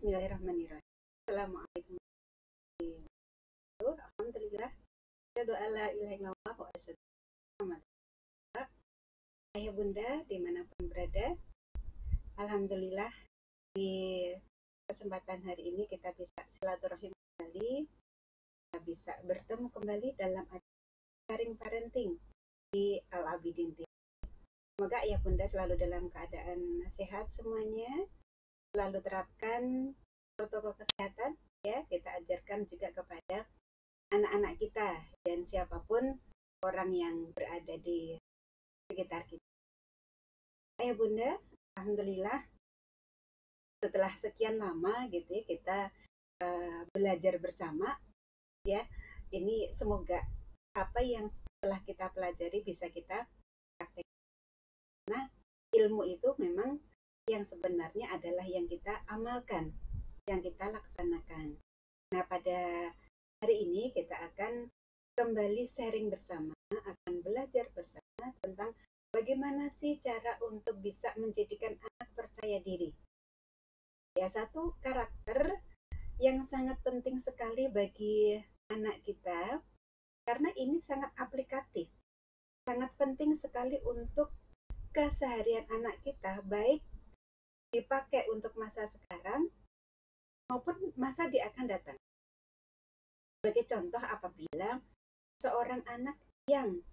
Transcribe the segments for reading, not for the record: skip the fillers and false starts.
Bismillahirrahmanirrahim. Assalamualaikum warahmatullahi wabarakatuh. Alhamdulillah. Asyhadu an la ilaha illallah wa asyhadu anna Muhammadan rasulullah. Ayah bunda dimanapun berada, alhamdulillah di kesempatan hari ini kita bisa silaturahim kembali, kita bisa bertemu kembali dalam acara sharing parenting di Al-Abidin TV. Semoga ayah bunda selalu dalam keadaan sehat semuanya, selalu terapkan protokol kesehatan, ya. Kita ajarkan juga kepada anak-anak kita dan siapapun orang yang berada di sekitar kita. Ayah bunda, alhamdulillah setelah sekian lama gitu ya kita belajar bersama, ya. Ini semoga apa yang setelah kita pelajari bisa kita praktekkan. Nah, ilmu itu memang yang sebenarnya adalah yang kita amalkan, yang kita laksanakan. Nah, pada hari ini kita akan kembali sharing bersama, akan belajar bersama tentang bagaimana sih cara untuk bisa menjadikan anak percaya diri. Ya, satu karakter yang sangat penting sekali bagi anak kita, karena ini sangat aplikatif, sangat penting sekali untuk keseharian anak kita, baik dipakai untuk masa sekarang maupun masa dia akan datang. Sebagai contoh, apabila seorang anak yang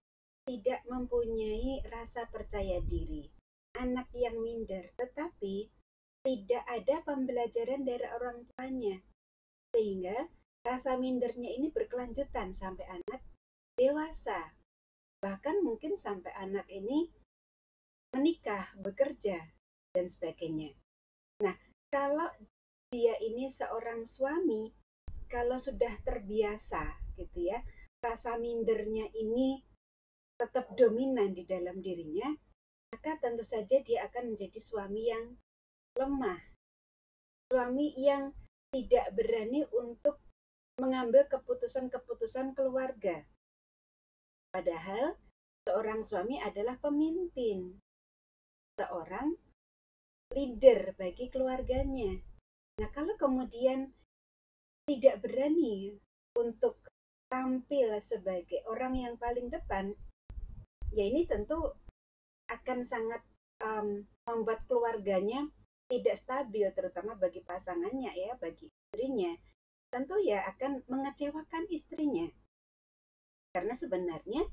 tidak mempunyai rasa percaya diri, anak yang minder, tetapi tidak ada pembelajaran dari orang tuanya, sehingga rasa mindernya ini berkelanjutan sampai anak dewasa, bahkan mungkin sampai anak ini menikah, bekerja, dan sebagainya. Nah, kalau dia ini seorang suami, kalau sudah terbiasa gitu ya, rasa mindernya ini tetap dominan di dalam dirinya, maka tentu saja dia akan menjadi suami yang lemah, suami yang tidak berani untuk mengambil keputusan-keputusan keluarga. Padahal seorang suami adalah pemimpin, seorang leader bagi keluarganya. Nah, kalau kemudian tidak berani untuk tampil sebagai orang yang paling depan, ya ini tentu akan sangat membuat keluarganya tidak stabil, terutama bagi pasangannya, ya, bagi istrinya. Tentu ya akan mengecewakan istrinya. Karena sebenarnya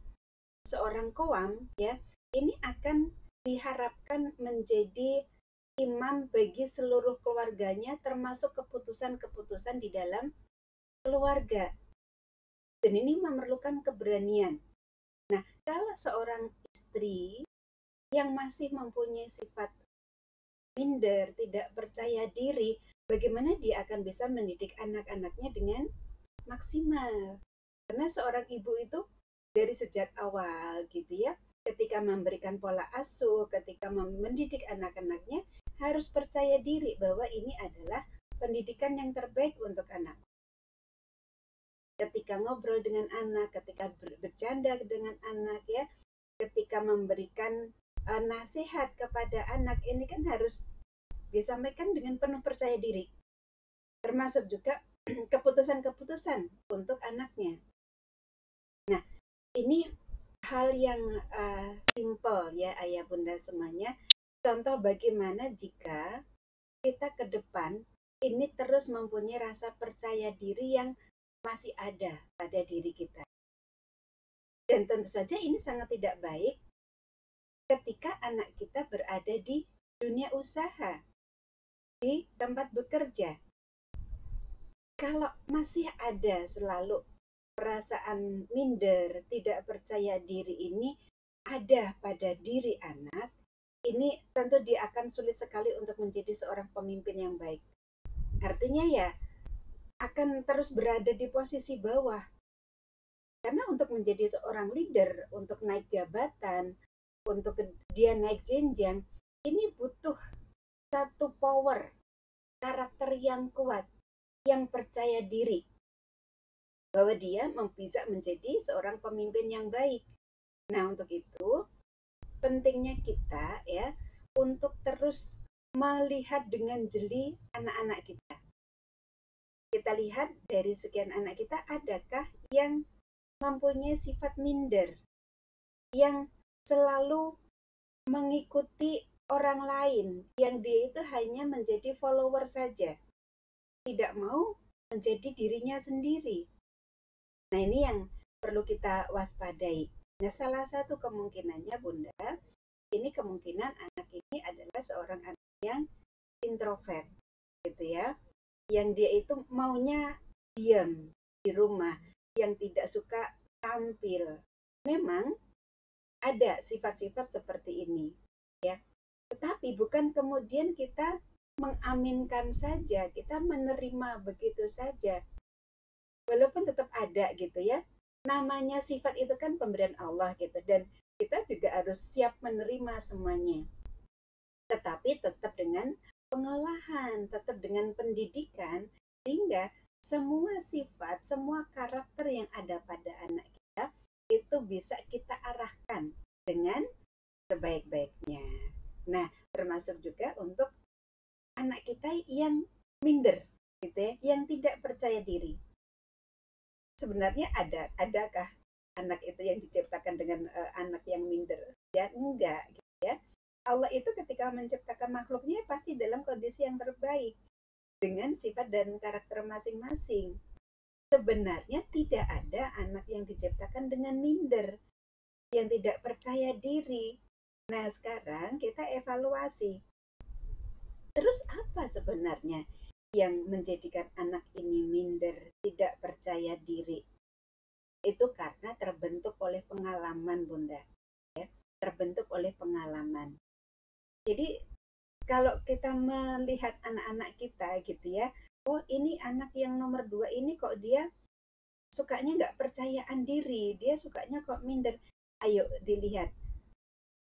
seorang qawam, ya, ini akan diharapkan menjadi imam bagi seluruh keluarganya, termasuk keputusan-keputusan di dalam keluarga. Dan ini memerlukan keberanian. Nah, kalau seorang istri yang masih mempunyai sifat minder, tidak percaya diri, bagaimana dia akan bisa mendidik anak-anaknya dengan maksimal? Karena seorang ibu itu dari sejak awal gitu ya, ketika memberikan pola asuh, ketika mendidik anak-anaknya, harus percaya diri bahwa ini adalah pendidikan yang terbaik untuk anak. Ketika ngobrol dengan anak, ketika bercanda dengan anak, ya, ketika memberikan nasihat kepada anak, ini kan harus disampaikan dengan penuh percaya diri, termasuk juga keputusan-keputusan untuk anaknya. Nah, ini hal yang simple ya ayah bunda semuanya. Contoh bagaimana jika kita ke depan ini terus mempunyai rasa percaya diri yang masih ada pada diri kita. Dan tentu saja ini sangat tidak baik ketika anak kita berada di dunia usaha, di tempat bekerja. Kalau masih ada selalu perasaan minder, tidak percaya diri ini ada pada diri anak, ini tentu dia akan sulit sekali untuk menjadi seorang pemimpin yang baik. Artinya ya akan terus berada di posisi bawah. Karena untuk menjadi seorang leader, untuk naik jabatan, untuk dia naik jenjang, ini butuh satu power, karakter yang kuat, yang percaya diri, bahwa dia bisa menjadi seorang pemimpin yang baik. Nah, untuk itu pentingnya kita ya untuk terus melihat dengan jeli anak-anak kita. kita lihat dari sekian anak kita, adakah yang mempunyai sifat minder, yang selalu mengikuti orang lain, yang dia itu hanya menjadi follower saja, tidak mau menjadi dirinya sendiri. Nah, ini yang perlu kita waspadai. Nah, salah satu kemungkinannya, Bunda, ini kemungkinan anak ini adalah seorang anak yang introvert, gitu ya, yang dia itu maunya diam di rumah, yang tidak suka tampil. Memang ada sifat-sifat seperti ini, ya. Tetapi bukan kemudian kita mengaminkan saja, kita menerima begitu saja. Walaupun tetap ada gitu ya. Namanya sifat itu kan pemberian Allah gitu, dan kita juga harus siap menerima semuanya. Tetapi tetap dengan pengolahan, tetap dengan pendidikan, sehingga semua sifat, semua karakter yang ada pada anak kita itu bisa kita arahkan dengan sebaik-baiknya. Nah, termasuk juga untuk anak kita yang minder, gitu ya, yang tidak percaya diri. Sebenarnya adakah anak itu yang diciptakan dengan anak yang minder? Ya enggak, gitu ya. Allah itu ketika menciptakan makhluknya pasti dalam kondisi yang terbaik dengan sifat dan karakter masing-masing. Sebenarnya tidak ada anak yang diciptakan dengan minder, yang tidak percaya diri. Nah, sekarang kita evaluasi. Terus apa sebenarnya yang menjadikan anak ini minder, tidak percaya diri? Itu karena terbentuk oleh pengalaman, Bunda. Ya, terbentuk oleh pengalaman. Jadi kalau kita melihat anak-anak kita gitu ya, oh ini anak yang nomor 2 ini kok dia sukanya nggak percayaan diri, dia sukanya kok minder. Ayo dilihat,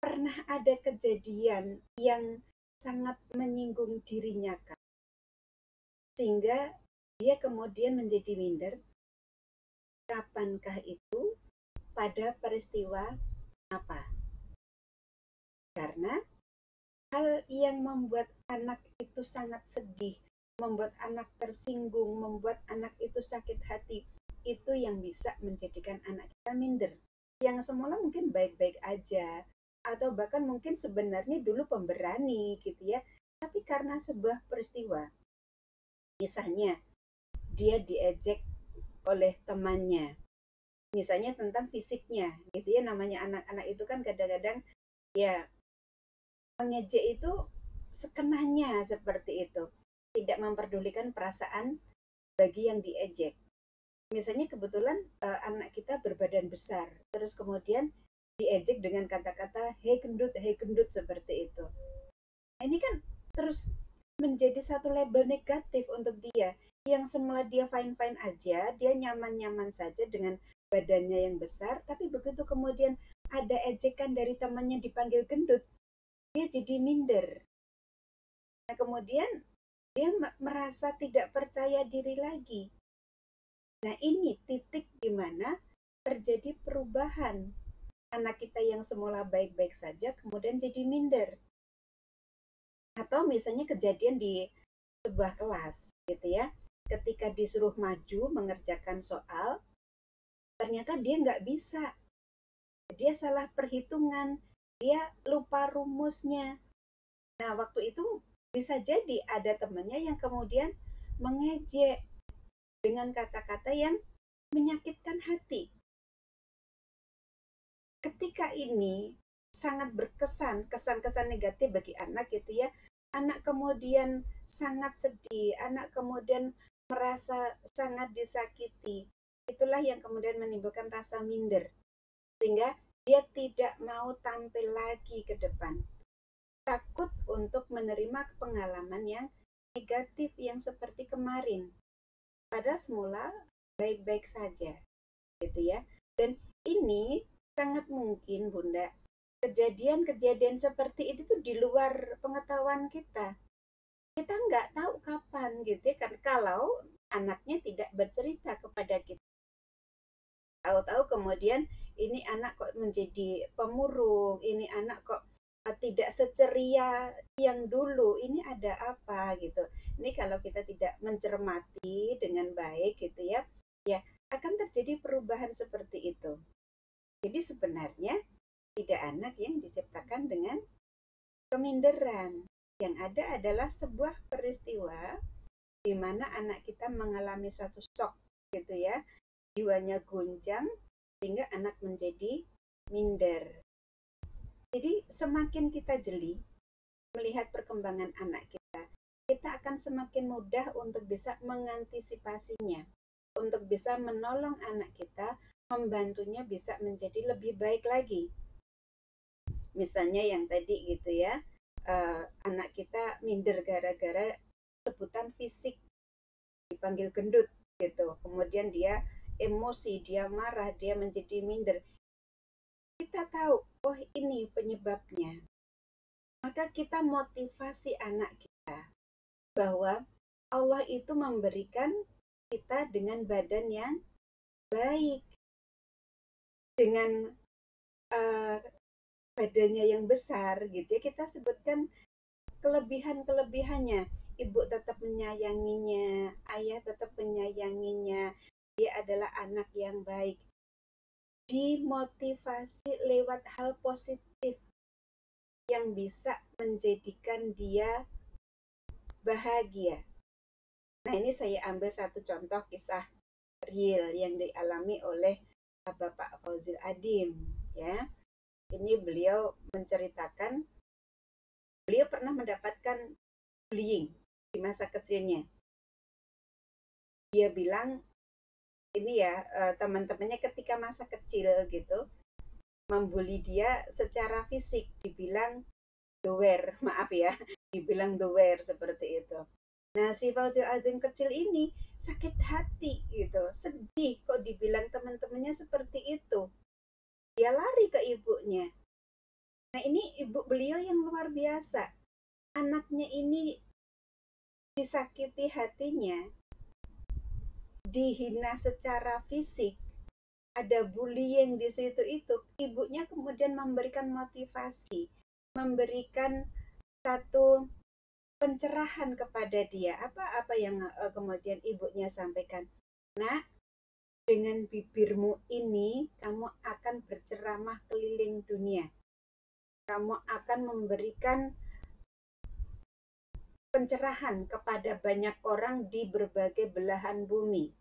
pernah ada kejadian yang sangat menyinggung dirinya kan? Sehingga dia kemudian menjadi minder. Kapankah itu? Pada peristiwa apa? Karena hal yang membuat anak itu sangat sedih, membuat anak tersinggung, membuat anak itu sakit hati, itu yang bisa menjadikan anak kita minder. Yang semula mungkin baik-baik aja, atau bahkan mungkin sebenarnya dulu pemberani gitu ya, tapi karena sebuah peristiwa, misalnya dia diejek oleh temannya, misalnya tentang fisiknya gitu ya, namanya anak-anak itu kan kadang-kadang ya mengejek itu sekenanya seperti itu, tidak memperdulikan perasaan bagi yang diejek. Misalnya kebetulan anak kita berbadan besar, terus kemudian diejek dengan kata-kata hei gendut seperti itu. Nah, ini kan terus menjadi satu label negatif untuk dia, yang semula dia fine-fine aja, dia nyaman-nyaman saja dengan badannya yang besar, tapi begitu kemudian ada ejekan dari temannya dipanggil gendut, dia jadi minder. Nah, kemudian dia merasa tidak percaya diri lagi. Nah, ini titik di mana terjadi perubahan. Anak kita yang semula baik-baik saja kemudian jadi minder. Atau misalnya kejadian di sebuah kelas gitu ya. Ketika disuruh maju mengerjakan soal, ternyata dia nggak bisa. Dia salah perhitungan, dia lupa rumusnya. Nah, waktu itu bisa jadi ada temannya yang kemudian mengejek dengan kata-kata yang menyakitkan hati. Ketika ini sangat berkesan, kesan-kesan negatif bagi anak gitu ya. Anak kemudian sangat sedih, anak kemudian merasa sangat disakiti. Itulah yang kemudian menimbulkan rasa minder. Sehingga dia tidak mau tampil lagi ke depan. Takut untuk menerima pengalaman yang negatif yang seperti kemarin. Padahal semula baik-baik saja, gitu ya. Dan ini sangat mungkin, Bunda, kejadian-kejadian seperti itu tuh di luar pengetahuan kita. Kita nggak tahu kapan, gitu ya, kan kalau anaknya tidak bercerita kepada kita. Tahu-tahu kemudian ini anak kok menjadi pemurung, ini anak kok tidak seceria yang dulu, ini ada apa gitu. Ini kalau kita tidak mencermati dengan baik gitu ya, ya akan terjadi perubahan seperti itu. Jadi sebenarnya tidak anak yang diciptakan dengan keminderan. Yang ada adalah sebuah peristiwa di mana anak kita mengalami satu shock gitu ya, jiwanya gonjang sehingga anak menjadi minder. Jadi semakin kita jeli melihat perkembangan anak kita, kita akan semakin mudah untuk bisa mengantisipasinya, untuk bisa menolong anak kita, membantunya bisa menjadi lebih baik lagi. Misalnya yang tadi gitu ya, anak kita minder gara-gara sebutan fisik, dipanggil gendut gitu, kemudian dia emosi, dia marah, dia menjadi minder. Kita tahu, oh ini penyebabnya. Maka kita motivasi anak kita bahwa Allah itu memberikan kita dengan badan yang baik, dengan uh, badannya yang besar gitu ya. Kita sebutkan kelebihan-kelebihannya. Ibu tetap menyayanginya, ayah tetap menyayanginya, dia adalah anak yang baik. Dimotivasi lewat hal positif yang bisa menjadikan dia bahagia. Nah, ini saya ambil satu contoh kisah real yang dialami oleh Bapak Fauzil Adim ya. Ini beliau menceritakan beliau pernah mendapatkan bullying di masa kecilnya. Dia bilang ini ya, teman-temannya ketika masa kecil gitu membuli dia secara fisik, dibilang doer, maaf ya, dibilang doer seperti itu. Nah, si Fauzil Adim kecil ini sakit hati gitu, sedih kok dibilang teman-temannya seperti itu. Dia lari ke ibunya. Nah, ini ibu beliau yang luar biasa. Anaknya ini disakiti hatinya, dihina secara fisik, ada bullying di situ itu. Ibunya kemudian memberikan motivasi, memberikan satu pencerahan kepada dia. Apa yang kemudian ibunya sampaikan? Nak, dengan bibirmu ini kamu akan berceramah keliling dunia. Kamu akan memberikan pencerahan kepada banyak orang di berbagai belahan bumi.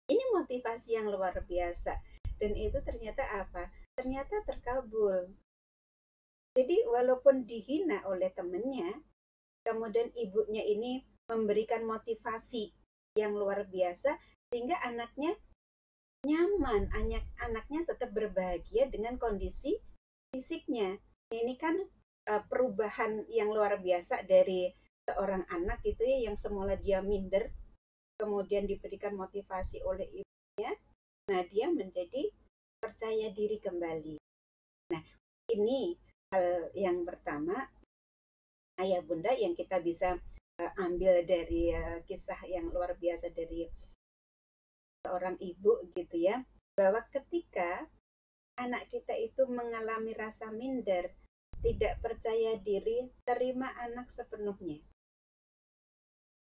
Ini motivasi yang luar biasa. Dan itu ternyata apa? Ternyata terkabul. Jadi walaupun dihina oleh temannya, kemudian ibunya ini memberikan motivasi yang luar biasa sehingga anaknya nyaman, anaknya tetap berbahagia dengan kondisi fisiknya. Ini kan perubahan yang luar biasa dari seorang anak gitu ya, yang semula dia minder kemudian diberikan motivasi oleh ibunya, nah dia menjadi percaya diri kembali. Nah, ini hal yang pertama, ayah bunda, yang kita bisa ambil dari kisah yang luar biasa dari seorang ibu gitu ya, bahwa ketika anak kita itu mengalami rasa minder, tidak percaya diri, terima anak sepenuhnya.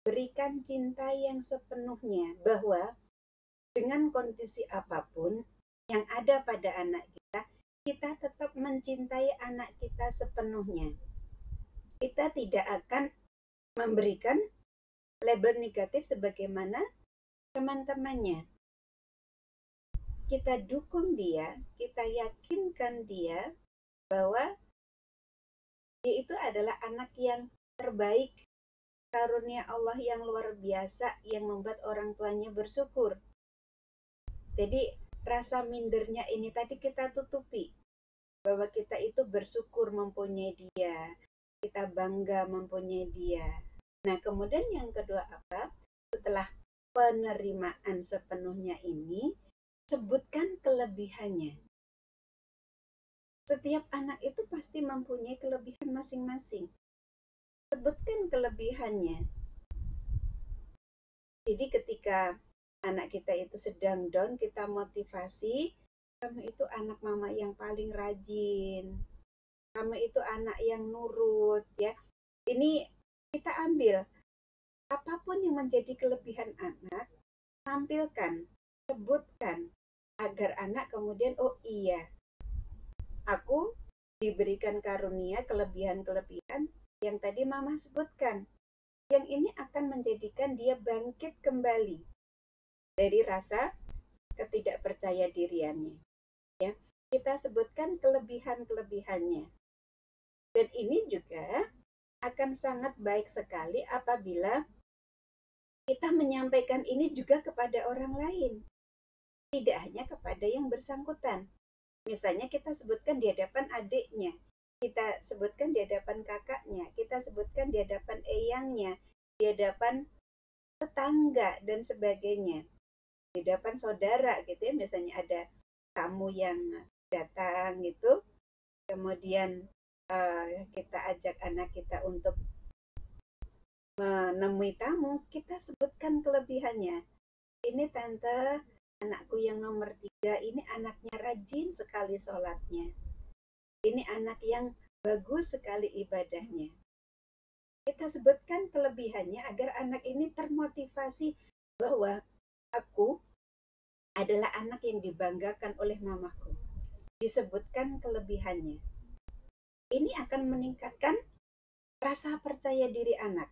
Berikan cinta yang sepenuhnya, bahwa dengan kondisi apapun yang ada pada anak kita, kita tetap mencintai anak kita sepenuhnya. Kita tidak akan memberikan label negatif sebagaimana teman-temannya. Kita dukung dia, kita yakinkan dia bahwa dia itu adalah anak yang terbaik, karunia Allah yang luar biasa yang membuat orang tuanya bersyukur. Jadi rasa mindernya ini tadi kita tutupi, bahwa kita itu bersyukur mempunyai dia, kita bangga mempunyai dia. Nah, kemudian yang kedua apa? Setelah penerimaan sepenuhnya ini, sebutkan kelebihannya. Setiap anak itu pasti mempunyai kelebihan masing-masing. Sebutkan kelebihannya. Jadi ketika anak kita itu sedang down, kita motivasi, kamu itu anak mama yang paling rajin. kamu itu anak yang nurut ya. Ini kita ambil apapun yang menjadi kelebihan anak, tampilkan, sebutkan agar anak kemudian oh iya, aku diberikan karunia kelebihan-kelebihan yang tadi Mama sebutkan. Yang ini akan menjadikan dia bangkit kembali dari rasa ketidakpercaya diriannya. Ya, kita sebutkan kelebihan-kelebihannya. Dan ini juga akan sangat baik sekali apabila kita menyampaikan ini juga kepada orang lain, tidak hanya kepada yang bersangkutan. Misalnya kita sebutkan di hadapan adiknya, kita sebutkan di hadapan kakaknya, kita sebutkan di hadapan eyangnya, di hadapan tetangga dan sebagainya, di hadapan saudara gitu ya, misalnya ada tamu yang datang gitu, kemudian kita ajak anak kita untuk menemui tamu, kita sebutkan kelebihannya. Ini tante, anakku yang nomor 3, ini anaknya rajin sekali sholatnya. Ini anak yang bagus sekali ibadahnya. Kita sebutkan kelebihannya agar anak ini termotivasi bahwa aku adalah anak yang dibanggakan oleh mamaku. Disebutkan kelebihannya. Ini akan meningkatkan rasa percaya diri anak.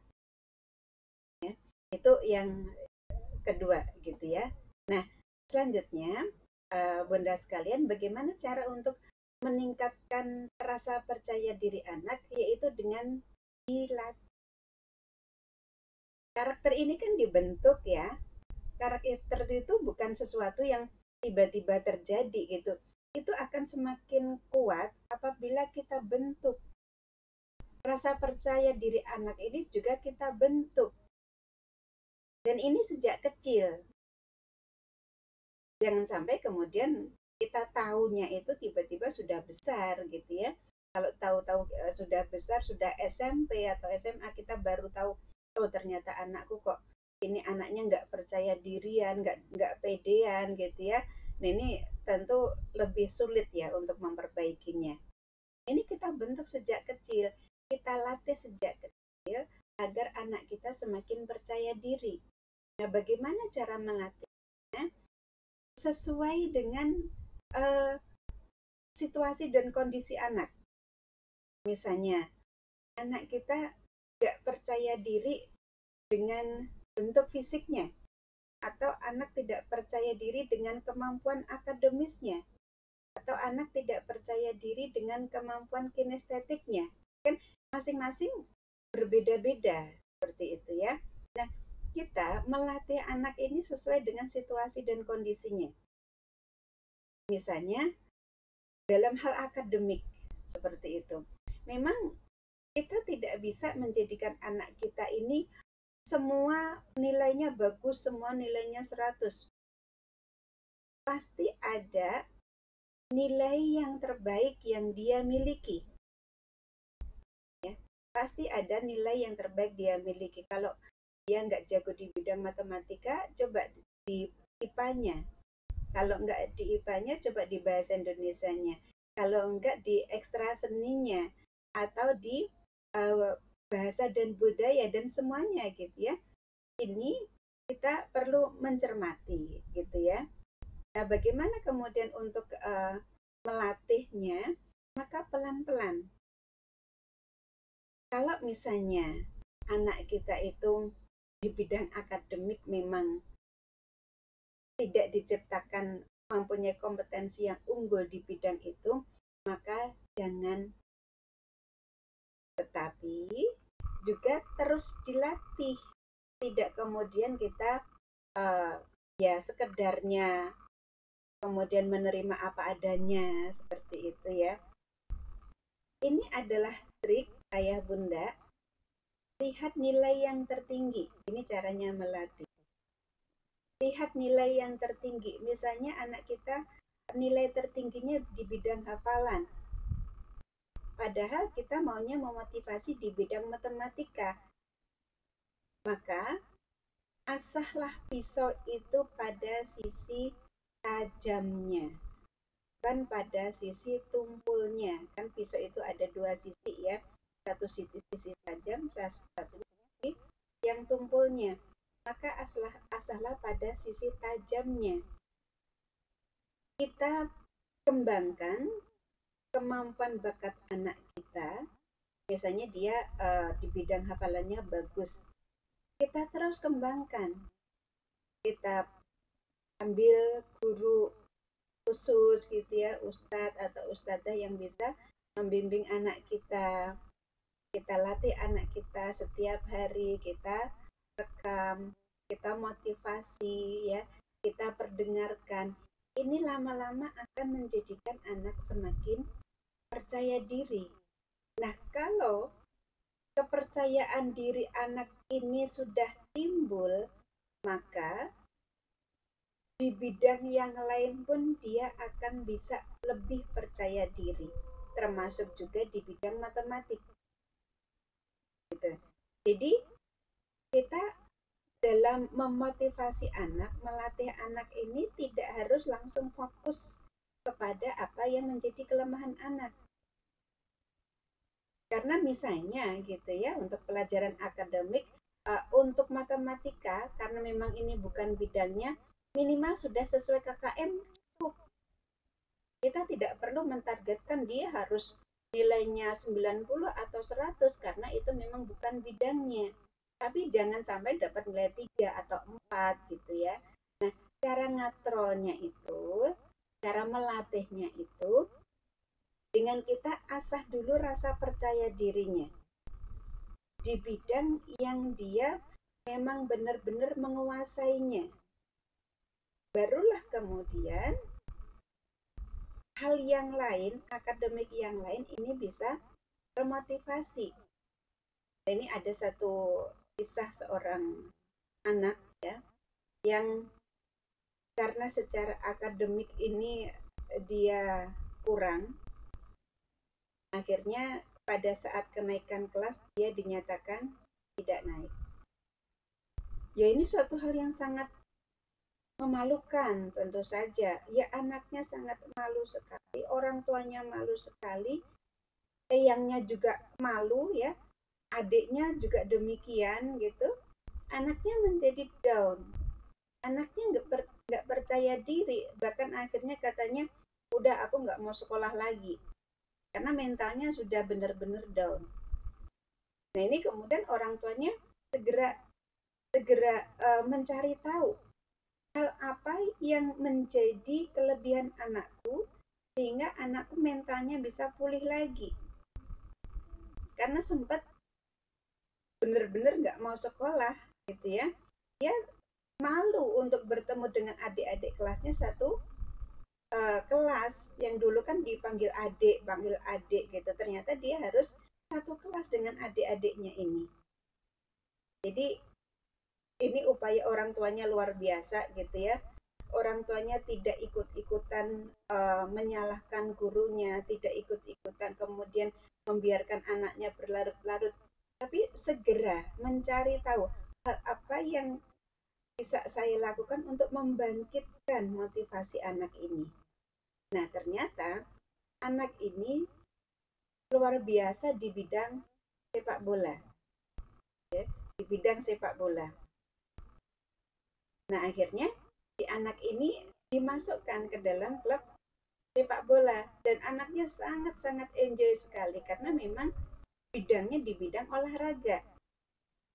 Ya, itu yang kedua gitu ya. Nah, selanjutnya Bunda sekalian, bagaimana cara untuk meningkatkan rasa percaya diri anak, yaitu dengan dilatih. Karakter ini kan dibentuk ya. Karakter itu bukan sesuatu yang tiba-tiba terjadi gitu. Itu akan semakin kuat apabila kita bentuk. Rasa percaya diri anak ini juga kita bentuk. Dan ini sejak kecil. Jangan sampai kemudian kita tahunya itu tiba-tiba sudah besar gitu ya. Kalau tahu-tahu sudah besar, sudah SMP atau SMA, kita baru tahu, oh ternyata anakku kok ini anaknya nggak percaya dirian, nggak pedean gitu ya. Nah ini tentu lebih sulit ya untuk memperbaikinya. Ini kita bentuk sejak kecil, kita latih sejak kecil agar anak kita semakin percaya diri. Nah bagaimana cara melatihnya? Sesuai dengan uh, situasi dan kondisi anak. Misalnya, anak kita nggak percaya diri dengan bentuk fisiknya, atau anak tidak percaya diri dengan kemampuan akademisnya, atau anak tidak percaya diri dengan kemampuan kinestetiknya. Kan masing-masing berbeda-beda seperti itu ya. Nah, kita melatih anak ini sesuai dengan situasi dan kondisinya. Misalnya, dalam hal akademik seperti itu. Memang kita tidak bisa menjadikan anak kita ini semua nilainya bagus, semua nilainya 100. Pasti ada nilai yang terbaik yang dia miliki. Ya, pasti ada nilai yang terbaik dia miliki. Kalau dia nggak jago di bidang matematika, coba di IPA-nya. Kalau enggak di IPA-nya, coba di bahasa Indonesianya. Kalau enggak di ekstra seninya, atau di bahasa dan budaya dan semuanya gitu ya. Ini kita perlu mencermati gitu ya. Nah, bagaimana kemudian untuk melatihnya? Maka pelan-pelan. Kalau misalnya anak kita itu di bidang akademik memang tidak diciptakan mempunyai kompetensi yang unggul di bidang itu, maka jangan. Tetapi juga terus dilatih, tidak kemudian kita ya sekedarnya kemudian menerima apa adanya seperti itu ya. Ini adalah trik ayah bunda, lihat nilai yang tertinggi. Ini caranya melatih. Lihat nilai yang tertinggi. Misalnya anak kita nilai tertingginya di bidang hafalan. Padahal kita maunya memotivasi di bidang matematika. Maka asahlah pisau itu pada sisi tajamnya. bukan pada sisi tumpulnya. Kan pisau itu ada dua sisi ya, satu sisi tajam, satu sisi yang tumpulnya. Maka asahlah pada sisi tajamnya. Kita kembangkan kemampuan bakat anak kita. Misalnya dia di bidang hafalannya bagus, kita terus kembangkan. Kita ambil guru khusus gitu ya, ustadz atau ustadzah yang bisa membimbing anak kita. Kita latih anak kita setiap hari, kita rekam, kita motivasi ya, kita perdengarkan. Ini lama-lama akan menjadikan anak semakin percaya diri. Nah, kalau kepercayaan diri anak ini sudah timbul, maka di bidang yang lain pun dia akan bisa lebih percaya diri, termasuk juga di bidang matematik. Gitu. Jadi kita dalam memotivasi anak, melatih anak ini tidak harus langsung fokus kepada apa yang menjadi kelemahan anak. Karena misalnya gitu ya, untuk pelajaran akademik, untuk matematika, karena memang ini bukan bidangnya, minimal sudah sesuai KKM. Kita tidak perlu mentargetkan dia harus nilainya 90 atau 100 karena itu memang bukan bidangnya. Tapi jangan sampai dapat nilai 3 atau 4 gitu ya. Nah, cara ngatrolnya itu, cara melatihnya itu dengan kita asah dulu rasa percaya dirinya di bidang yang dia memang benar-benar menguasainya. Barulah kemudian hal yang lain, akademik yang lain ini bisa termotivasi. Ini ada satu kisah seorang anak ya, yang karena secara akademik ini dia kurang, akhirnya pada saat kenaikan kelas dia dinyatakan tidak naik. Ya ini suatu hal yang sangat memalukan tentu saja. Ya anaknya sangat malu sekali, orang tuanya malu sekali, eyangnya juga malu ya, adiknya juga demikian gitu. Anaknya menjadi down, anaknya nggak percaya diri, bahkan akhirnya katanya udah aku nggak mau sekolah lagi karena mentalnya sudah benar-benar down. Nah ini kemudian orang tuanya segera mencari tahu hal apa yang menjadi kelebihan anakku sehingga anakku mentalnya bisa pulih lagi. Karena sempat benar-benar nggak mau sekolah gitu ya. Dia malu untuk bertemu dengan adik-adik kelasnya satu kelas yang dulu kan dipanggil panggil adik gitu. Ternyata dia harus satu kelas dengan adik-adiknya ini. Jadi ini upaya orang tuanya luar biasa gitu ya. Orang tuanya tidak ikut-ikutan menyalahkan gurunya, tidak ikut-ikutan kemudian membiarkan anaknya berlarut-larut, tapi segera mencari tahu hal apa yang bisa saya lakukan untuk membangkitkan motivasi anak ini. Nah, ternyata anak ini luar biasa di bidang sepak bola. Ya, di bidang sepak bola. Nah, akhirnya si anak ini dimasukkan ke dalam klub sepak bola dan anaknya sangat-sangat enjoy sekali karena memang bidangnya di bidang olahraga.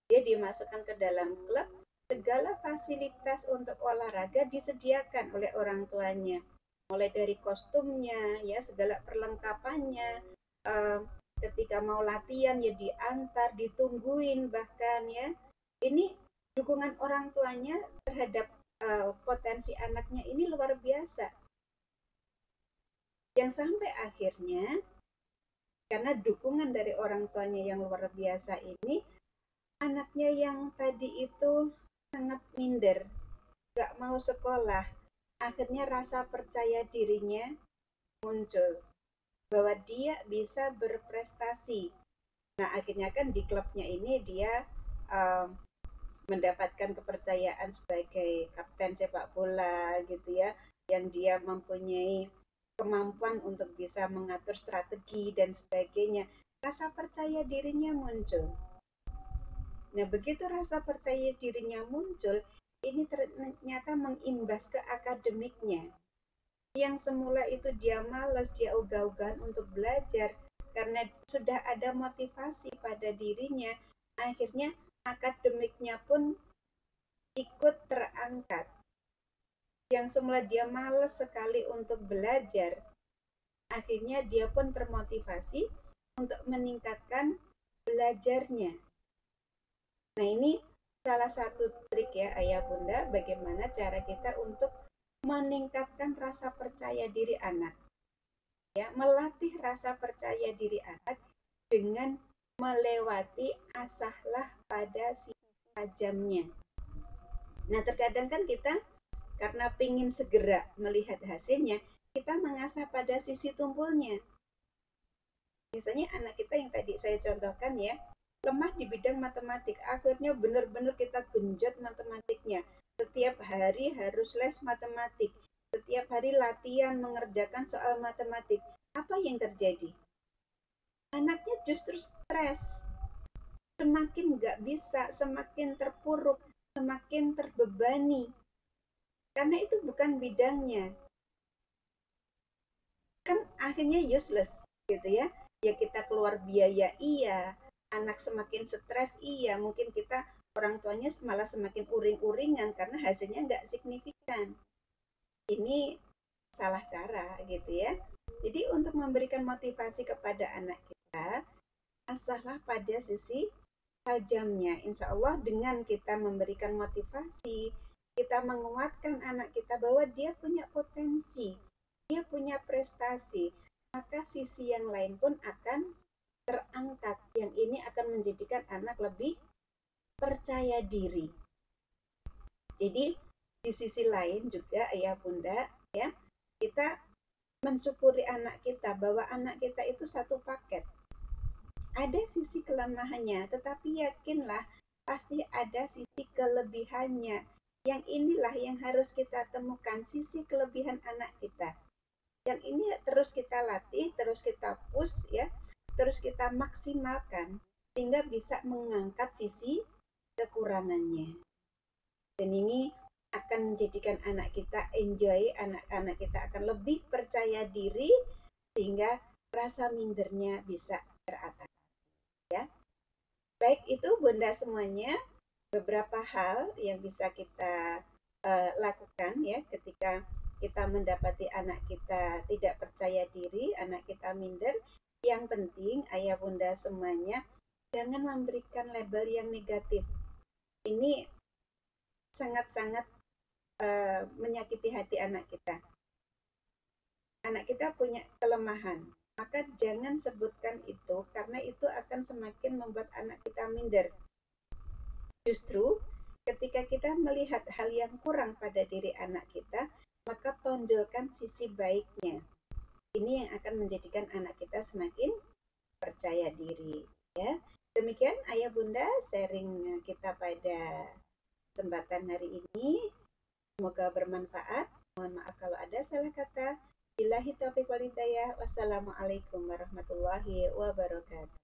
Dia dimasukkan ke dalam klub, segala fasilitas untuk olahraga disediakan oleh orang tuanya. Mulai dari kostumnya, ya segala perlengkapannya, ketika mau latihan ya diantar, ditungguin bahkan ya. Ini dukungan orang tuanya terhadap potensi anaknya ini luar biasa. Yang sampai akhirnya karena dukungan dari orang tuanya yang luar biasa ini, anaknya yang tadi itu sangat minder, gak mau sekolah. Akhirnya rasa percaya dirinya muncul bahwa dia bisa berprestasi. Nah akhirnya kan di klubnya ini dia mendapatkan kepercayaan sebagai kapten sepak bola gitu ya, yang dia mempunyai kemampuan untuk bisa mengatur strategi dan sebagainya, rasa percaya dirinya muncul. Nah, begitu rasa percaya dirinya muncul, ini ternyata mengimbas ke akademiknya. Yang semula itu dia malas, dia ogah-ogahan untuk belajar, karena sudah ada motivasi pada dirinya, akhirnya akademiknya pun ikut terangkat. Yang semula dia malas sekali untuk belajar, akhirnya dia pun termotivasi untuk meningkatkan belajarnya. Nah, ini salah satu trik ya ayah bunda, bagaimana cara kita untuk meningkatkan rasa percaya diri anak. Ya, melatih rasa percaya diri anak dengan melewati asahlah pada si tajamnya. Nah, terkadang kan kita karena ingin segera melihat hasilnya, kita mengasah pada sisi tumpulnya. Misalnya anak kita yang tadi saya contohkan ya, lemah di bidang matematik, akhirnya benar-benar kita genjot matematiknya. Setiap hari harus les matematik, setiap hari latihan mengerjakan soal matematik. Apa yang terjadi? Anaknya justru stres, semakin nggak bisa, semakin terpuruk, semakin terbebani. Karena itu bukan bidangnya. Kan akhirnya useless gitu ya. Ya kita keluar biaya iya, anak semakin stres iya, mungkin kita orang tuanya malah semakin uring-uringan karena hasilnya nggak signifikan. Ini salah cara gitu ya. Jadi untuk memberikan motivasi kepada anak kita, asahlah pada sisi tajamnya. Insya Allah dengan kita memberikan motivasi, kita menguatkan anak kita bahwa dia punya potensi, dia punya prestasi, maka sisi yang lain pun akan terangkat. Yang ini akan menjadikan anak lebih percaya diri. Jadi di sisi lain juga ayah bunda ya, kita mensyukuri anak kita bahwa anak kita itu satu paket. Ada sisi kelemahannya, tetapi yakinlah pasti ada sisi kelebihannya. Yang inilah yang harus kita temukan, sisi kelebihan anak kita. Yang ini terus kita latih, terus kita push ya, terus kita maksimalkan sehingga bisa mengangkat sisi kekurangannya. Dan ini akan menjadikan anak kita enjoy, anak-anak kita akan lebih percaya diri sehingga rasa mindernya bisa teratasi ya. Baik itu bunda semuanya beberapa hal yang bisa kita lakukan ya ketika kita mendapati anak kita tidak percaya diri, anak kita minder. Yang penting ayah bunda semuanya jangan memberikan label yang negatif. Ini sangat-sangat menyakiti hati anak kita. Anak kita punya kelemahan, maka jangan sebutkan itu karena itu akan semakin membuat anak kita minder. Justru ketika kita melihat hal yang kurang pada diri anak kita, maka tonjolkan sisi baiknya. Ini yang akan menjadikan anak kita semakin percaya diri. Ya, demikian ayah bunda sharing kita pada kesempatan hari ini. Semoga bermanfaat. Mohon maaf kalau ada salah kata. Billahi taufiq wal hidayah. Wassalamualaikum warahmatullahi wabarakatuh.